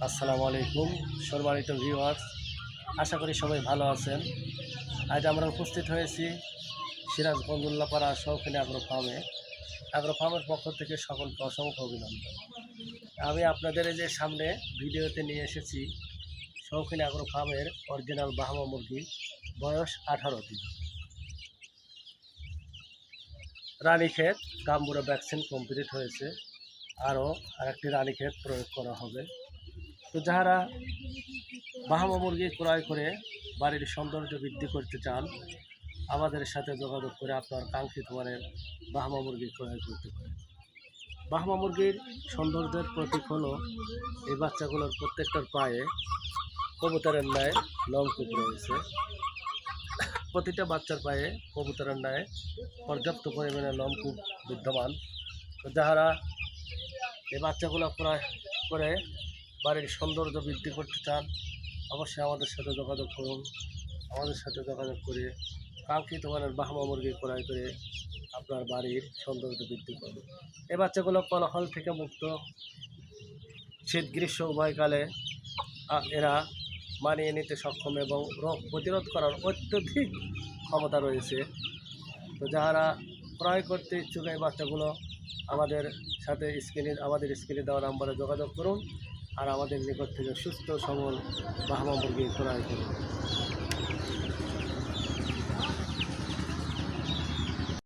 আসসালামু আলাইকুম সম্মানিত ভিউয়ার্স, আশা করি সবাই ভালো আছেন। আজ আমরা উপস্থিত হয়েছি সিরাজগঞ্জ উল্লাপাড়া শৌখিন অ্যাগ্রো ফার্মের পক্ষ থেকে সকলকে অসংখ্য অভিনন্দন। আমি আপনাদের এই যে সামনে ভিডিওতে নিয়ে এসেছি শৌখিন অ্যাগ্রো ফার্মের অরিজিনাল ব্রাহ্মা মুরগি, বয়স 18 দিন। রানীক্ষেত গাম্বুরা ভ্যাকসিন কমপ্লিট হয়েছে, আরও আরেকটি রানীক্ষেত প্রয়োগ করা হবে। তো যারা ব্রাহ্মা মুরগি ক্রয় করে বাড়ির সৌন্দর্য বৃদ্ধি করতে চান, আমাদের সাথে যোগাযোগ করে আপনার কাঙ্ক্ষিত মানের ব্রাহ্মা মুরগি ক্রয় করতে পারেন। ব্রাহ্মা মুরগির সৌন্দর্যের প্রতীক হলো এই বাচ্চাগুলোর প্রত্যেকটার পায়ে কবুতরের ন্যায় লোমকূপ রয়েছে। প্রতিটা বাচ্চার পায়ে কবুতরের ন্যায় পর্যাপ্ত পরিমাণে লোমকূপ বিদ্যমান। তো যারা এই বাচ্চাগুলো ক্রয় করে বাড়ির সৌন্দর্য বৃদ্ধি করতে চান, অবশ্যই আমাদের সাথে যোগাযোগ করুন। আমাদের সাথে যোগাযোগ করে কাঙ্ক্ষিত মানের ব্রাহ্মা মুরগি ক্রয় করে আপনার বাড়ির সৌন্দর্য বৃদ্ধি করুন। এই বাচ্চাগুলো কোলাহল থেকে মুক্ত, শীত গ্রীষ্ম উভয়কালে এরা মানিয়ে নিতে সক্ষম এবং রোগ প্রতিরোধ করার অত্যধিক ক্ষমতা রয়েছে। তো যারা ক্রয় করতে ইচ্ছুক এই বাচ্চাগুলো আমাদের স্ক্রিনে দেওয়া নাম্বারে যোগাযোগ করুন আর আমাদের নিকট থেকে সুস্থ সবল ব্রাহ্মা মুরগি ক্রয় করুন।